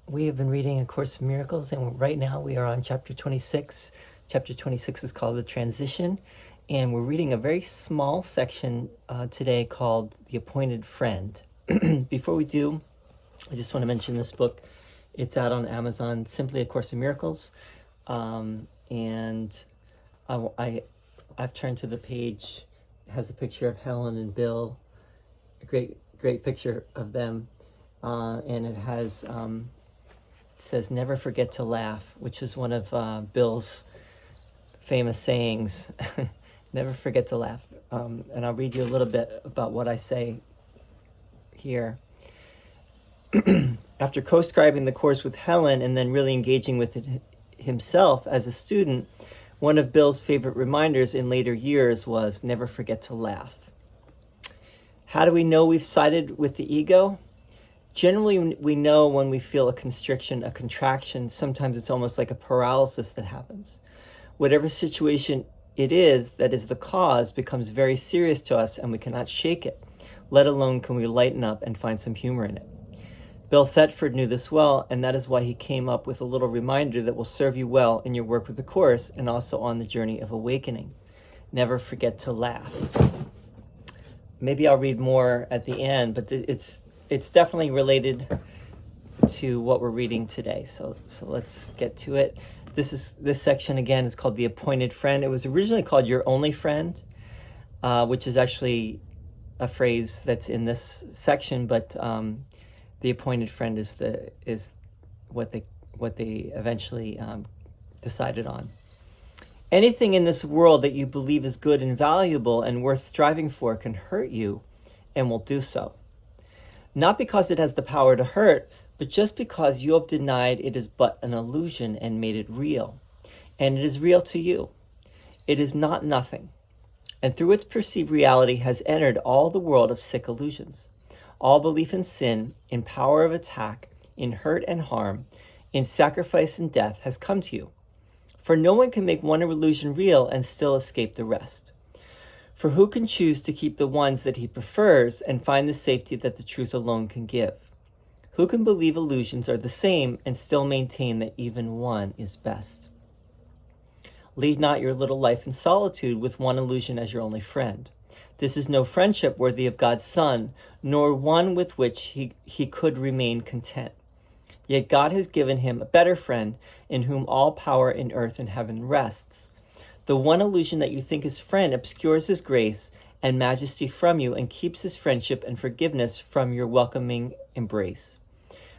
We have been reading A Course in Miracles, and right now we are on chapter 26. Chapter 26 is called The Transition, and we're reading a very small section today called The Appointed Friend. Before we do, I just want to mention this book. It's out on Amazon, simply A Course in Miracles, and I've turned to the page. It has a picture of Helen and Bill, a great picture of them, and it has... It says, "Never forget to laugh," which is one of Bill's famous sayings. Never forget to laugh. And I'll read you a little bit about what I say here. After co-scribing the course with Helen and then really engaging with it himself as a student, one of Bill's favorite reminders in later years was, "Never forget to laugh." How do we know we've sided with the ego? Generally, we know when we feel a constriction, a contraction. Sometimes it's almost like a paralysis that happens. Whatever situation it is that is the cause becomes very serious to us, and we cannot shake it, let alone can we lighten up and find some humor in it. Bill Thetford knew this well, and that is why he came up with a little reminder that will serve you well in your work with the Course and also on the journey of awakening. Never forget to laugh. Maybe I'll read more at the end, but it's definitely related to what we're reading today. So let's get to it. This section again is called The Appointed Friend. It was originally called Your Only Friend, which is actually a phrase that's in this section, but The Appointed Friend is what they eventually decided on. Anything in this world that you believe is good and valuable and worth striving for can hurt you and will do so. Not because it has the power to hurt, but just because you have denied it is but an illusion and made it real. And it is real to you. It is not nothing. And through its perceived reality has entered all the world of sick illusions. All belief in sin, in power of attack, in hurt and harm, in sacrifice and death has come to you. For no one can make one illusion real and still escape the rest. For who can choose to keep the ones that he prefers and find the safety that the truth alone can give? Who can believe illusions are the same and still maintain that even one is best? Lead not your little life in solitude with one illusion as your only friend. This is no friendship worthy of God's Son, nor one with which he could remain content. Yet God has given him a better friend in whom all power in earth and heaven rests. The one illusion that you think is friend obscures his grace and majesty from you and keeps his friendship and forgiveness from your welcoming embrace.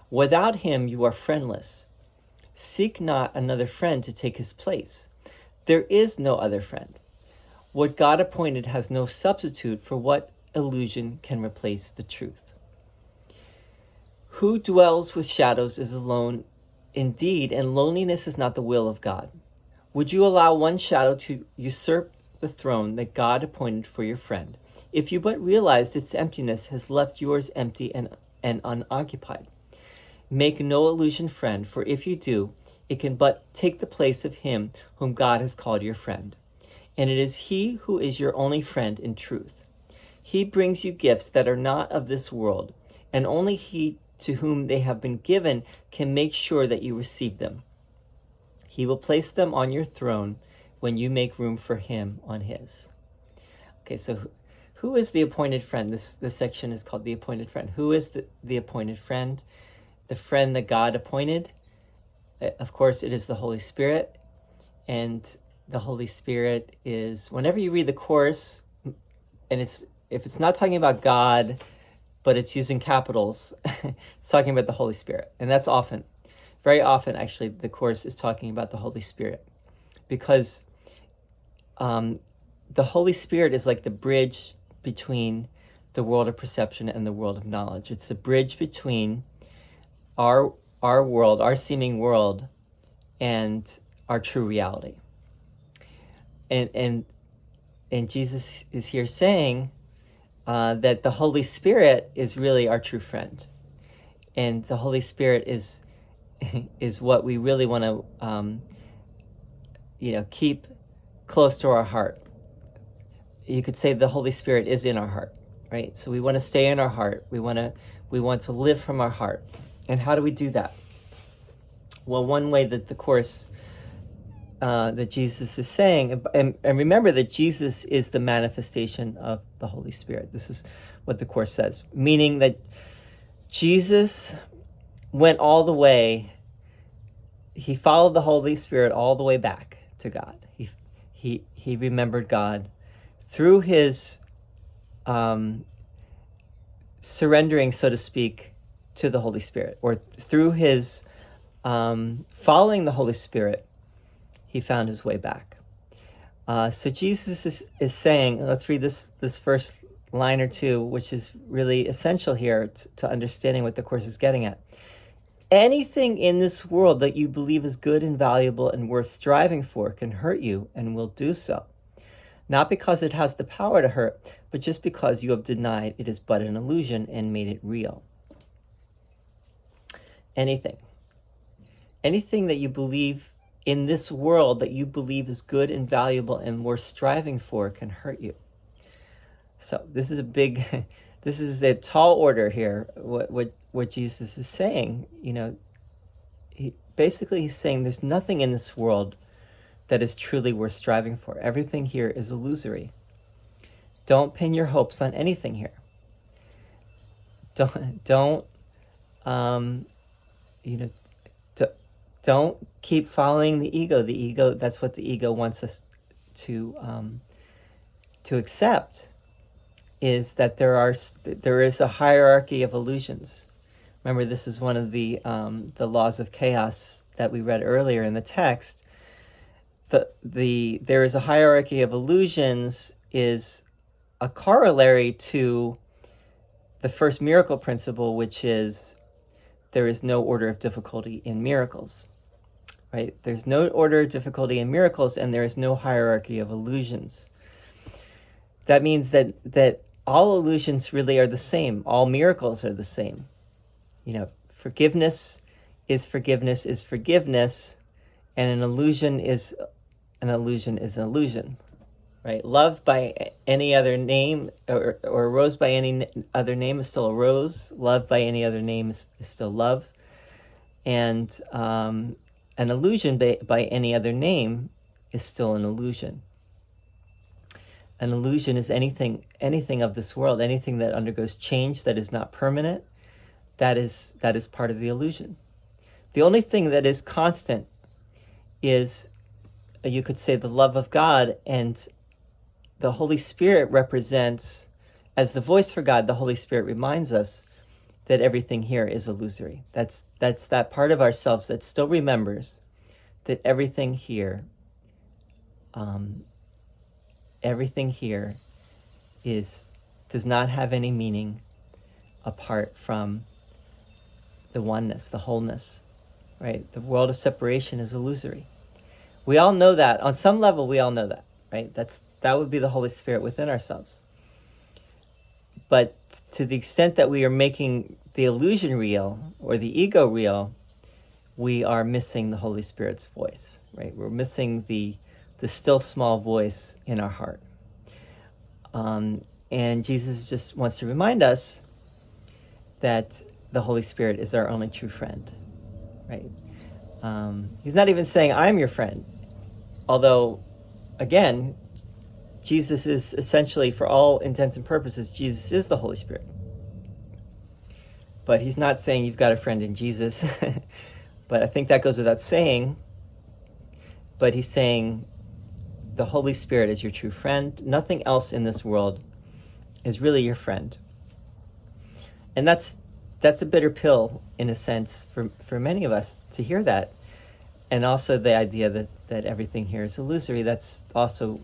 Without him, you are friendless. Seek not another friend to take his place. There is no other friend. What God appointed has no substitute for what illusion can replace the truth. Who dwells with shadows is alone indeed, and loneliness is not the will of God. Would you allow one shadow to usurp the throne that God appointed for your friend, if you but realized its emptiness has left yours empty and unoccupied? Make no illusion friend, for if you do, it can but take the place of him whom God has called your friend. And it is he who is your only friend in truth. He brings you gifts that are not of this world, and only he to whom they have been given can make sure that you receive them. He will place them on your throne when you make room for him on his. Okay, so who is the appointed friend? This section is called The Appointed Friend. Who is the appointed friend? The friend that God appointed? Of course, it is the Holy Spirit. And the Holy Spirit is, whenever you read the Course, and if it's not talking about God, but it's using capitals, it's talking about the Holy Spirit. And that's often. Very often, actually, the Course is talking about the Holy Spirit, because the Holy Spirit is like the bridge between the world of perception and the world of knowledge. It's the bridge between our world, our seeming world, and our true reality. And Jesus is here saying that the Holy Spirit is really our true friend, and the Holy Spirit is what we really want to, keep close to our heart. You could say the Holy Spirit is in our heart, right? So we want to stay in our heart. We want to live from our heart. And how do we do that? Well, one way that the Course, that Jesus is saying, and remember that Jesus is the manifestation of the Holy Spirit. This is what the Course says, meaning that Jesus went all the way, he followed the Holy Spirit all the way back to God. He remembered God through his surrendering, so to speak, to the Holy Spirit, or through his following the Holy Spirit, he found his way back. So Jesus is saying, let's read this first line or two, which is really essential here to understanding what the Course is getting at. Anything in this world that you believe is good and valuable and worth striving for can hurt you and will do so. Not because it has the power to hurt, but just because you have denied it is but an illusion and made it real. Anything that you believe in this world that you believe is good and valuable and worth striving for can hurt you. So this is this is a tall order here, what Jesus is saying. He's saying there's nothing in this world that is truly worth striving for. Everything here is illusory. Don't pin your hopes on anything here. Don't keep following the ego. The ego, that's what the ego wants us to accept, is that there is a hierarchy of illusions. Remember, this is one of the laws of chaos that we read earlier in the text. There is a hierarchy of illusions is a corollary to the first miracle principle, which is there is no order of difficulty in miracles. Right? There's no order of difficulty in miracles, and there is no hierarchy of illusions. That means that all illusions really are the same. All miracles are the same. Forgiveness is forgiveness, and an illusion is an illusion, right? Love by any other name, or a rose by any other name is still a rose. Love by any other name is still love. And an illusion by any other name is still an illusion. An illusion is anything of this world, anything that undergoes change, that is not permanent, that is part of the illusion. The only thing that is constant is, you could say, the love of God, and the Holy Spirit represents, as the voice for God, the Holy Spirit reminds us that everything here is illusory. That's that part of ourselves that still remembers that everything here does not have any meaning apart from the oneness, the wholeness, right? The world of separation is illusory. We all know that. On some level, we all know that, right? That would be the Holy Spirit within ourselves. But to the extent that we are making the illusion real, or the ego real, we are missing the Holy Spirit's voice, right? We're missing the still small voice in our heart. And Jesus just wants to remind us that the Holy Spirit is our only true friend, right? He's not even saying, I'm your friend. Although, again, Jesus is essentially, for all intents and purposes, Jesus is the Holy Spirit. But he's not saying you've got a friend in Jesus. But I think that goes without saying. But he's saying the Holy Spirit is your true friend. Nothing else in this world is really your friend. And that's a bitter pill, in a sense, for many of us to hear that. And also the idea that everything here is illusory, that's also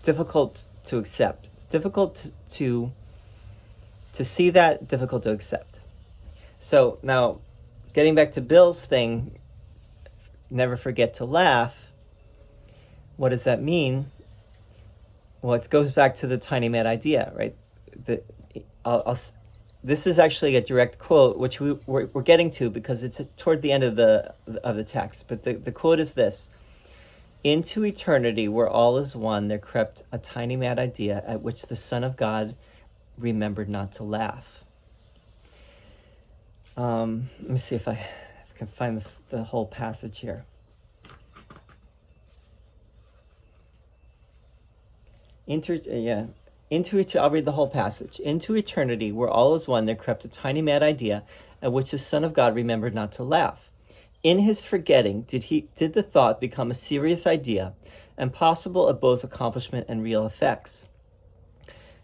difficult to accept. It's difficult to see that, difficult to accept. So now, getting back to Bill's thing, never forget to laugh. What does that mean? Well, it goes back to the tiny mad idea, right? This is actually a direct quote, which we're getting to because it's toward the end of the text. But the quote is this: "Into eternity, where all is one, there crept a tiny mad idea at which the Son of God remembered not to laugh." Let me see if I can find the whole passage here. I'll read the whole passage. Into eternity, where all is one, there crept a tiny mad idea, at which the Son of God remembered not to laugh. In his forgetting, did the thought become a serious idea, and possible of both accomplishment and real effects.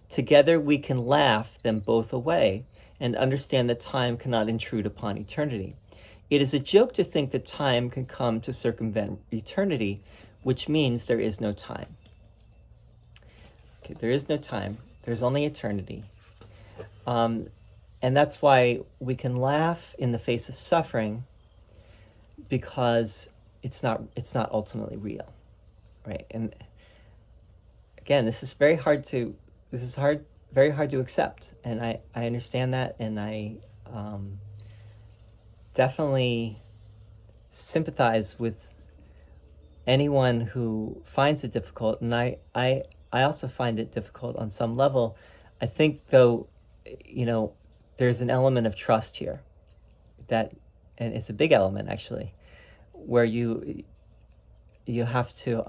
Together we can laugh them both away, and understand that time cannot intrude upon eternity. It is a joke to think that time can come to circumvent eternity, which means there is no time. Okay, there is no time. There's only eternity. And that's why we can laugh in the face of suffering, because it's not ultimately real, right? And again, this is very hard to accept, and I understand that, and I definitely sympathize with anyone who finds it difficult, and I also find it difficult on some level. I think, though, there's an element of trust here, and it's a big element actually, where you have to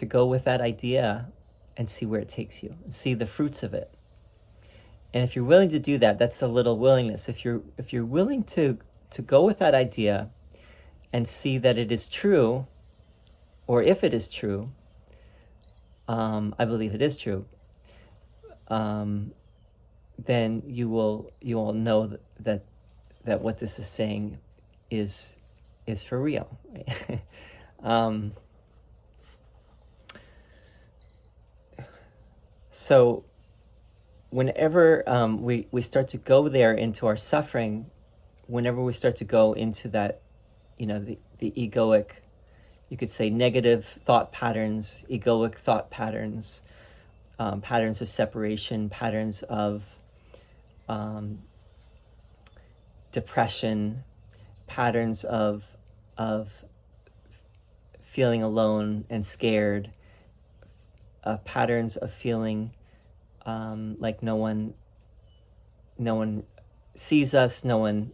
go with that idea and see where it takes you, and see the fruits of it. And if you're willing to do that, that's the little willingness. If you're willing to go with that idea and see that it is true, or if it is true, I believe it is true, then you will know that what this is saying is for real. Right? So whenever we start to go there into our suffering, whenever we start to go into that, the egoic, you could say negative thought patterns, egoic thought patterns, patterns of separation, patterns of depression, patterns of feeling alone and scared, patterns of feeling like no one sees us, no one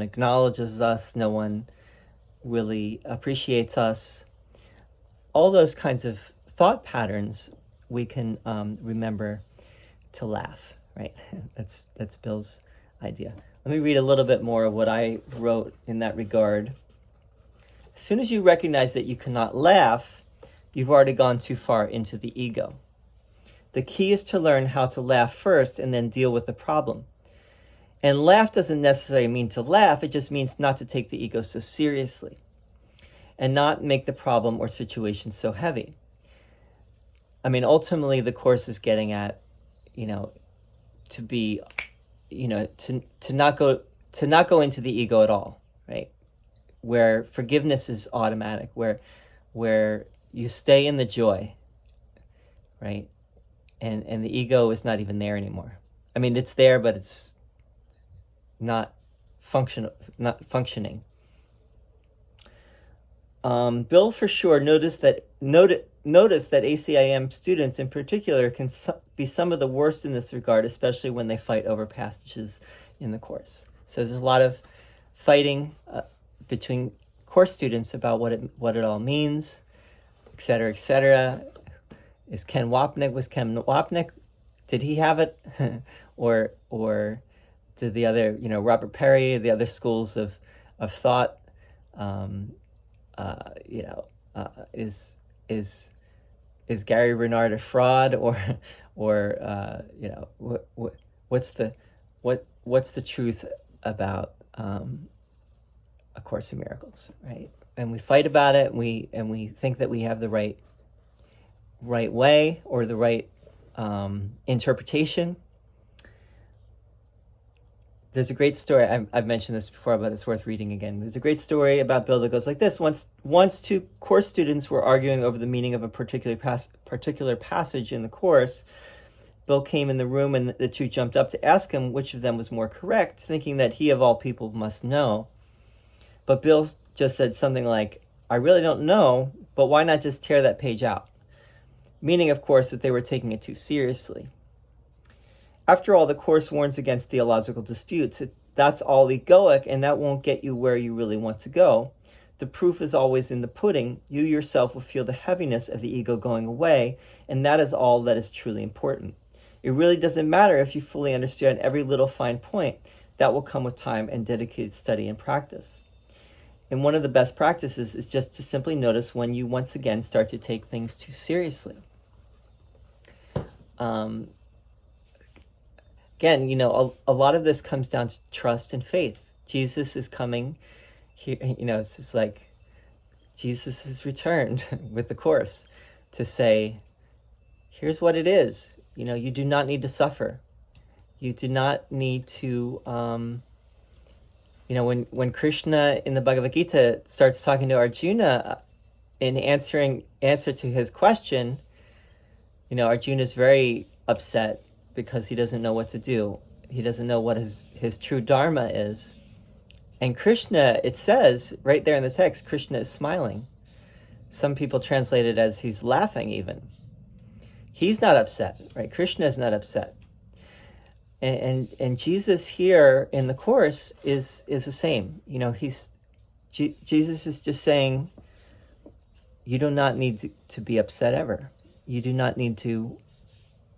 acknowledges us, no one really appreciates us. All those kinds of thought patterns, we can remember to laugh, right? That's Bill's idea. Let me read a little bit more of what I wrote in that regard. As soon as you recognize that you cannot laugh, you've already gone too far into the ego. The key is to learn how to laugh first and then deal with the problem. And laugh doesn't necessarily mean to laugh, it just means not to take the ego so seriously and not make the problem or situation so heavy. I mean, ultimately the Course is getting at, to be, to not go into the ego at all, right? Where forgiveness is automatic, where you stay in the joy, right? And the ego is not even there anymore. I mean, it's there, but it's not functioning. Bill for sure noticed that ACIM students in particular can be some of the worst in this regard, especially when they fight over passages in the Course. So there's a lot of fighting between Course students about what it all means, etc., etc. Was Ken Wapnick, did he have it? or did the other, Robert Perry, the other schools of thought, is Gary Renard a fraud, or what's the truth about A Course in Miracles, right? And we fight about it, and we think that we have the right way or the right interpretation. There's a great story, I've mentioned this before, but it's worth reading again. There's a great story about Bill that goes like this. Once two Course students were arguing over the meaning of a particular passage in the Course. Bill came in the room, and the two jumped up to ask him which of them was more correct, thinking that he of all people must know. But Bill just said something like, "I really don't know, but why not just tear that page out?" Meaning, of course, that they were taking it too seriously. After all, the Course warns against theological disputes. that's all egoic, and that won't get you where you really want to go. The proof is always in the pudding. You yourself will feel the heaviness of the ego going away, and that is all that is truly important. It really doesn't matter if you fully understand every little fine point. That will come with time and dedicated study and practice. And one of the best practices is just to simply notice when you once again start to take things too seriously. Again, a lot of this comes down to trust and faith. Jesus is coming here, it's just like Jesus has returned with the Course to say, here's what it is. You do not need to suffer. You do not need to, when Krishna in the Bhagavad Gita starts talking to Arjuna in answer to his question, Arjuna is very upset because he doesn't know what to do. He doesn't know what his true dharma is. And Krishna, it says right there in the text, Krishna is smiling. Some people translate it as he's laughing even. He's not upset, right? Krishna is not upset. And Jesus here in the Course is the same. Jesus is just saying, you do not need to be upset ever. You do not need to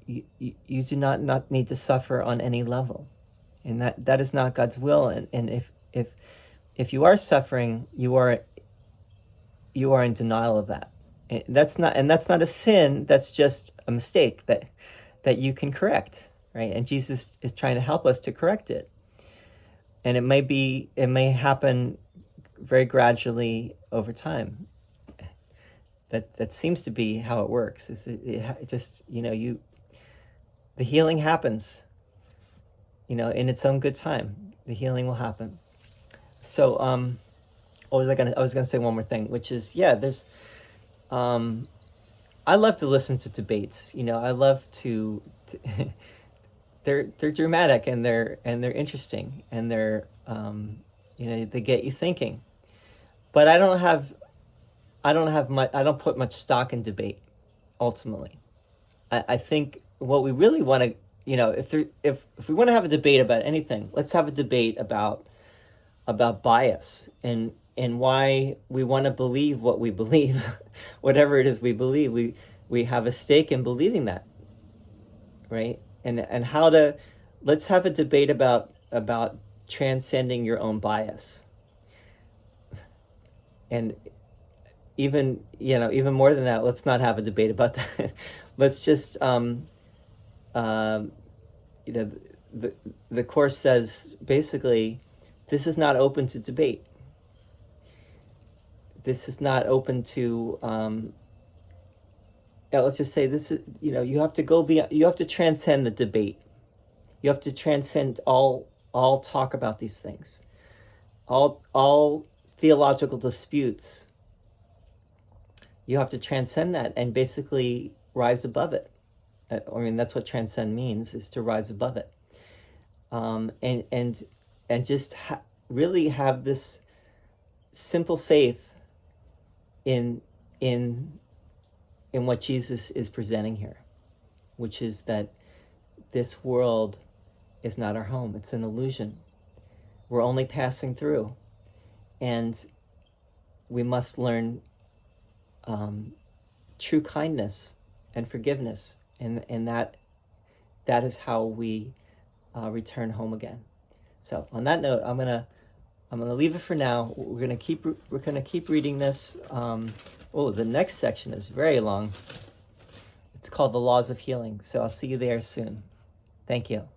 you do not need to suffer on any level. And that is not God's will. And if you are suffering, you are in denial of that. And that's not a sin, that's just a mistake that you can correct, right? And Jesus is trying to help us to correct it. And it may happen very gradually over time. That seems to be how it works. It just, the healing happens, in its own good time. The healing will happen. So, I was gonna say one more thing, which is, there's, I love to listen to debates. I love to they're dramatic and they're interesting and they're, they get you thinking. But I don't put much stock in debate. Ultimately, I think what we really want to, if we want to have a debate about anything, let's have a debate about bias and why we want to believe what we believe, whatever it is we believe. We have a stake in believing that, right? And how to, let's have a debate about transcending your own bias. And even more than that, let's not have a debate about that. Let's just, the Course says basically, this is not open to debate. This is not open to, let's just say this is, you have to go beyond, you have to transcend the debate. You have to transcend all talk about these things. All theological disputes. You have to transcend that and basically rise above it. That's what transcend means, is to rise above it. And just really have this simple faith in what Jesus is presenting here, which is that this world is not our home. It's an illusion. We're only passing through, and we must learn true kindness and forgiveness, and that is how we return home again. So on that note, I'm gonna leave it for now. We're gonna keep reading this. The next section is very long. It's called The Laws of Healing. So I'll see you there soon. Thank you.